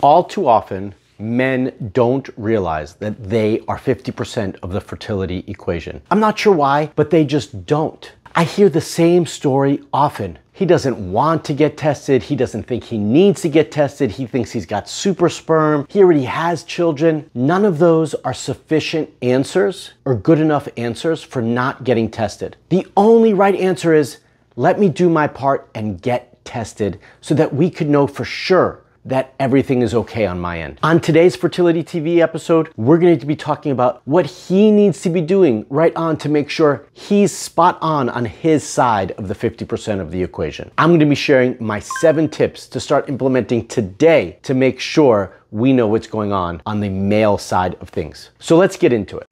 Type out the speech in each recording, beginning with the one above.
All too often, men don't realize that they are 50% of the fertility equation. I'm not sure why, but they just don't. I hear the same story often. He doesn't want to get tested. He doesn't think he needs to get tested. He thinks he's got super sperm. He already has children. None of those are sufficient answers or good enough answers for not getting tested. The only right answer is, let me do my part and get tested so that we could know for sure that everything is okay on my end. On today's Fertility TV episode, we're going to be talking about what he needs to be doing right on to make sure he's spot on his side of the 50% of the equation. I'm going to be sharing my 7 tips to start implementing today to make sure we know what's going on the male side of things. So let's get into it.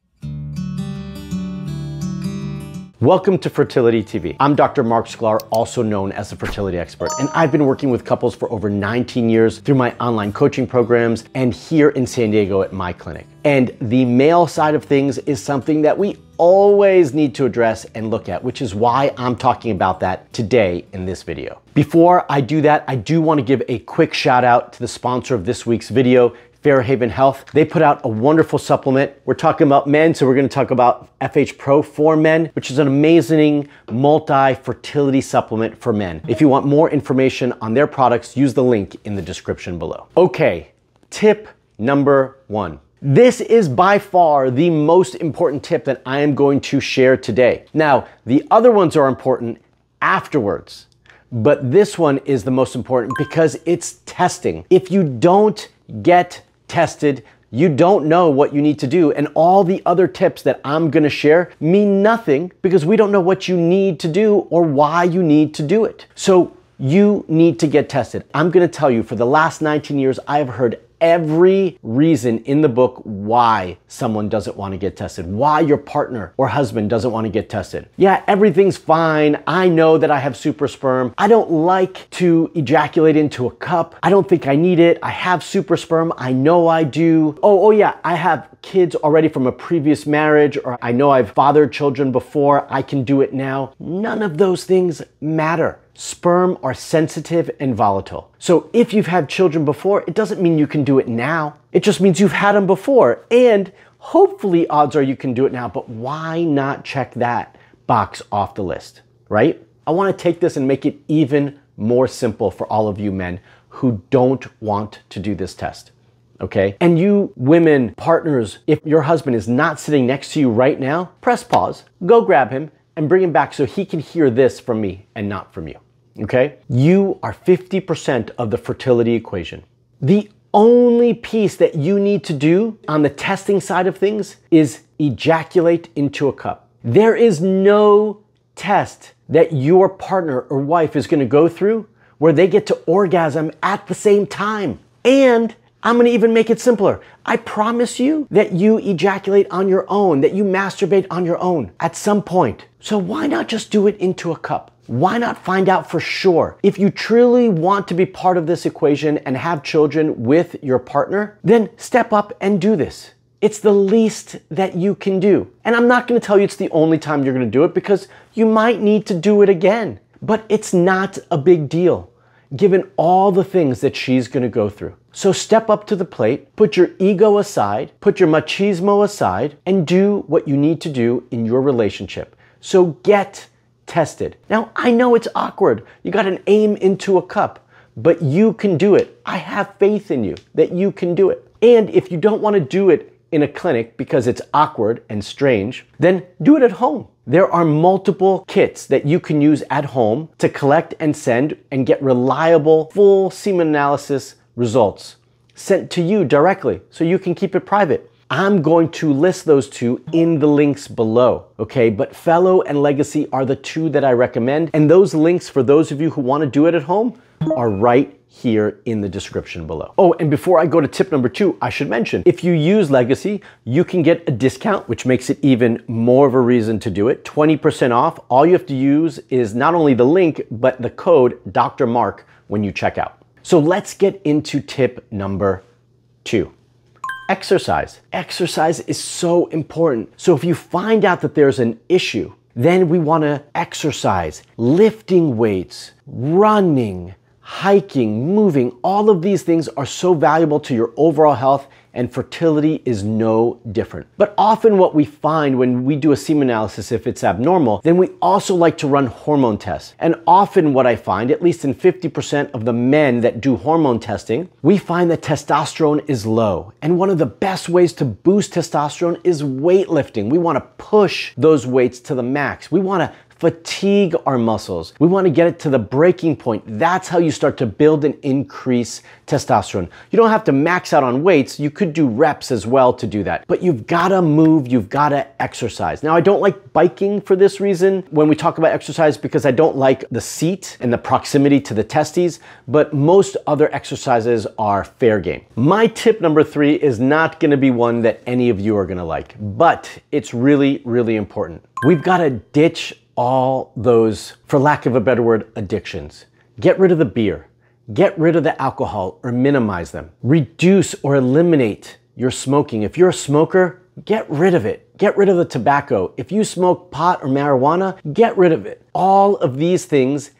Welcome to Fertility TV. I'm Dr. Marc Sklar, also known as a fertility expert, and I've been working with couples for over 19 years through my online coaching programs and here in San Diego at my clinic. And the male side of things is something that we always need to address and look at, which is why I'm talking about that today in this video. Before I do that, I do want to give a quick shout out to the sponsor of this week's video, Fairhaven Health. They put out a wonderful supplement. We're talking about men, so we're going to talk about FH Pro for men, which is an amazing multi-fertility supplement for men. If you want more information on their products, use the link in the description below. Okay, tip number 1. This is by far the most important tip that I am going to share today. Now, the other ones are important afterwards, but this one is the most important because it's testing. If you don't get tested, you don't know what you need to do, and all the other tips that I'm gonna share mean nothing because we don't know what you need to do or why you need to do it. So you need to get tested. I'm gonna tell you, for the last 19 years, I've heard every reason in the book why someone doesn't want to get tested, why your partner or husband doesn't want to get tested. Yeah, everything's fine. I know that I have super sperm. I don't like to ejaculate into a cup. I don't think I need it. I have super sperm. I know I do. Oh yeah, I have kids already from a previous marriage, or I know I've fathered children before. I can do it now. None of those things matter. Sperm are sensitive and volatile. So if you've had children before, it doesn't mean you can do it now. It just means you've had them before, and hopefully odds are you can do it now, but why not check that box off the list, right? I want to take this and make it even more simple for all of you men who don't want to do this test. Okay? And you women, partners, if your husband is not sitting next to you right now, press pause, go grab him, and bring him back so he can hear this from me and not from you, okay? You are 50% of the fertility equation. The only piece that you need to do on the testing side of things is ejaculate into a cup. There is no test that your partner or wife is gonna go through where they get to orgasm at the same time. And I'm gonna even make it simpler. I promise you that you ejaculate on your own, that you masturbate on your own at some point. So why not just do it into a cup? Why not find out for sure? If you truly want to be part of this equation and have children with your partner, then step up and do this. It's the least that you can do. And I'm not gonna tell you it's the only time you're gonna do it because you might need to do it again. But it's not a big deal, given all the things that she's gonna go through. So step up to the plate, put your ego aside, put your machismo aside, and do what you need to do in your relationship. So get tested. Now, I know it's awkward. You got an aim into a cup, but you can do it. I have faith in you that you can do it. And if you don't want to do it in a clinic because it's awkward and strange, then do it at home. There are multiple kits that you can use at home to collect and send and get reliable full semen analysis results sent to you directly so you can keep it private. I'm going to list those 2 in the links below, okay? But Fellow and Legacy are the 2 that I recommend, and those links for those of you who want to do it at home are right here in the description below. Oh, and before I go to tip number 2, I should mention, if you use Legacy, you can get a discount, which makes it even more of a reason to do it. 20% off. All you have to use is not only the link, but the code Dr. Marc when you check out. So let's get into tip number 2. Exercise. Exercise is so important. So if you find out that there's an issue, then we want to exercise, lifting weights, running, hiking, moving, all of these things are so valuable to your overall health, and fertility is no different. But often what we find when we do a semen analysis, if it's abnormal, then we also like to run hormone tests. And often what I find, at least in 50% of the men that do hormone testing, we find that testosterone is low. And one of the best ways to boost testosterone is weightlifting. We want to push those weights to the max. We want to fatigue our muscles. We want to get it to the breaking point. That's how you start to build and increase testosterone. You don't have to max out on weights. You could do reps as well to do that. But you've got to move, you've got to exercise. Now, I don't like biking for this reason when we talk about exercise, because I don't like the seat and the proximity to the testes, but most other exercises are fair game. My tip number 3 is not going to be one that any of you are going to like, but it's really, really important. We've got to ditch all those, for lack of a better word, addictions. Get rid of the beer, get rid of the alcohol or minimize them. Reduce or eliminate your smoking. If you're a smoker, get rid of it. Get rid of the tobacco. If you smoke pot or marijuana, get rid of it. All of these things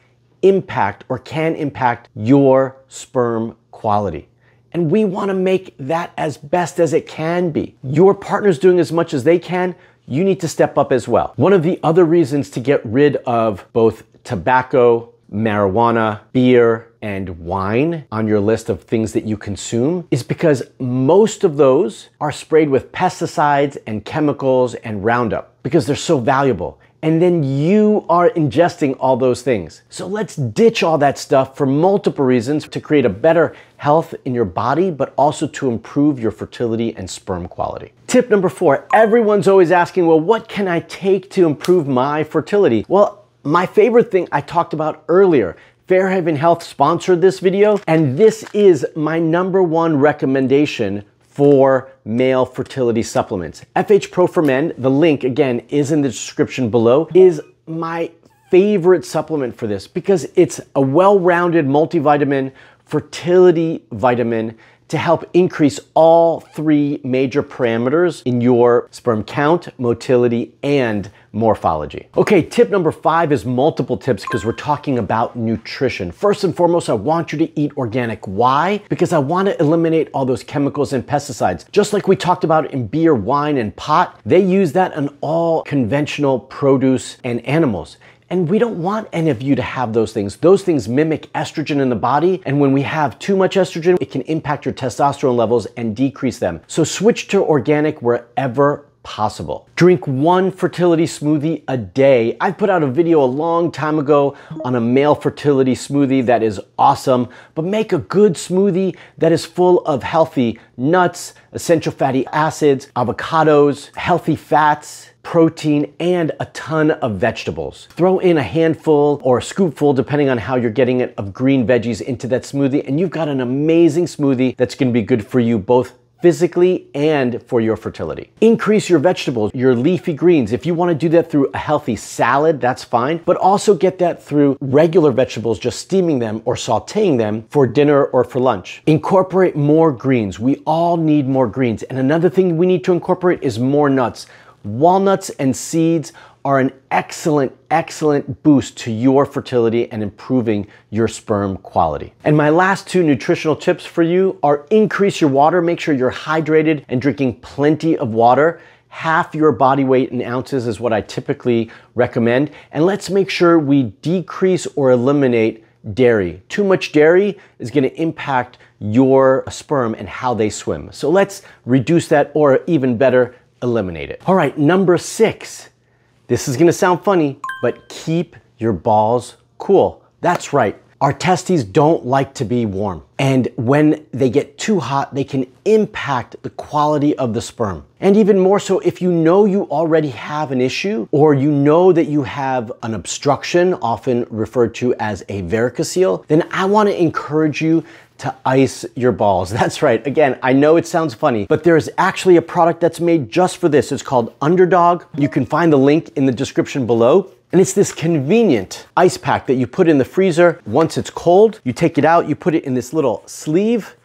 impact or can impact your sperm quality. And we want to make that as best as it can be. Your partner's doing as much as they can. You need to step up as well. One of the other reasons to get rid of both tobacco, marijuana, beer, and wine on your list of things that you consume is because most of those are sprayed with pesticides and chemicals and Roundup because they're so valuable. And then you are ingesting all those things. So let's ditch all that stuff for multiple reasons to create a better health in your body, but also to improve your fertility and sperm quality. Tip number 4, everyone's always asking, well, what can I take to improve my fertility? Well, my favorite thing I talked about earlier, Fairhaven Health sponsored this video, and this is my number 1 recommendation for male fertility supplements. FH Pro for Men, the link again is in the description below, is my favorite supplement for this because it's a well-rounded multivitamin, fertility vitamin to help increase all 3 major parameters in your sperm count, motility, and morphology. Okay, tip number 5 is multiple tips because we're talking about nutrition. First and foremost, I want you to eat organic. Why? Because I want to eliminate all those chemicals and pesticides. Just like we talked about in beer, wine, and pot, they use that on all conventional produce and animals. And we don't want any of you to have those things. Those things mimic estrogen in the body. And when we have too much estrogen, it can impact your testosterone levels and decrease them. So switch to organic wherever possible. Drink 1 fertility smoothie a day. I put out a video a long time ago on a male fertility smoothie that is awesome, but make a good smoothie that is full of healthy nuts, essential fatty acids, avocados, healthy fats, protein, and a ton of vegetables. Throw in a handful or a scoopful, depending on how you're getting it, of green veggies into that smoothie, and you've got an amazing smoothie that's gonna be good for you both physically and for your fertility. Increase your vegetables, your leafy greens. If you want to do that through a healthy salad, that's fine, but also get that through regular vegetables, just steaming them or sauteing them for dinner or for lunch. Incorporate more greens. We all need more greens. And another thing we need to incorporate is more nuts. Walnuts and seeds are an excellent boost to your fertility and improving your sperm quality. And my last 2 nutritional tips for you are increase your water. Make sure you're hydrated and drinking plenty of water. Half your body weight in ounces is what I typically recommend. And let's make sure we decrease or eliminate dairy. Too much dairy is going to impact your sperm and how they swim. So let's reduce that, or even better, eliminate it. All right, number 6. This is gonna sound funny, but keep your balls cool. That's right. Our testes don't like to be warm. And when they get too hot, they can impact the quality of the sperm. And even more so, if you know you already have an issue, or you know that you have an obstruction, often referred to as a varicocele, then I wanna encourage you to ice your balls. That's right. Again, I know it sounds funny, but there's actually a product that's made just for this. It's called Underdog. You can find the link in the description below. And it's this convenient ice pack that you put in the freezer. Once it's cold, you take it out, you put it in this little sleeve,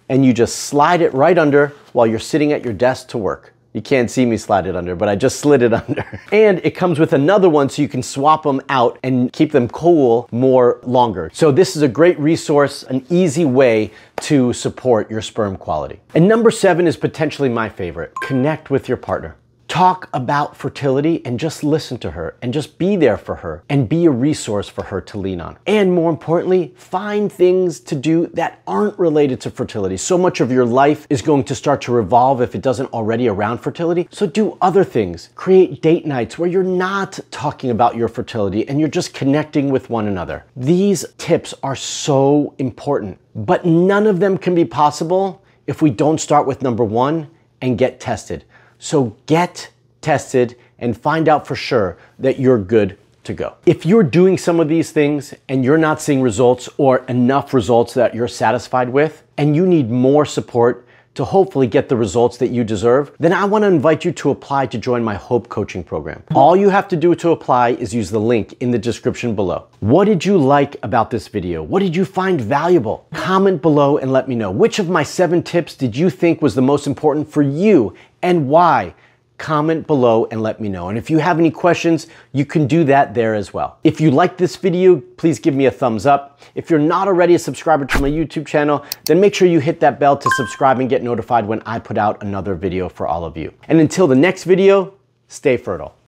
and you just slide it right under while you're sitting at your desk to work. You can't see me slide it under, but I just slid it under. And it comes with another one so you can swap them out and keep them cool more longer. So this is a great resource, an easy way to support your sperm quality. And number 7 is potentially my favorite. Connect with your partner. Talk about fertility and just listen to her and just be there for her and be a resource for her to lean on. And more importantly, find things to do that aren't related to fertility. So much of your life is going to start to revolve, if it doesn't already, around fertility. So do other things. Create date nights where you're not talking about your fertility and you're just connecting with one another. These tips are so important, but none of them can be possible if we don't start with number 1 and get tested. So get tested and find out for sure that you're good to go. If you're doing some of these things and you're not seeing results or enough results that you're satisfied with, and you need more support to hopefully get the results that you deserve, then I want to invite you to apply to join my Hope Coaching Program. All you have to do to apply is use the link in the description below. What did you like about this video? What did you find valuable? Comment below and let me know. Which of my 7 tips did you think was the most important for you and why? Comment below and let me know. And if you have any questions, you can do that there as well. If you like this video, please give me a thumbs up. If you're not already a subscriber to my YouTube channel, then make sure you hit that bell to subscribe and get notified when I put out another video for all of you. And until the next video, stay fertile.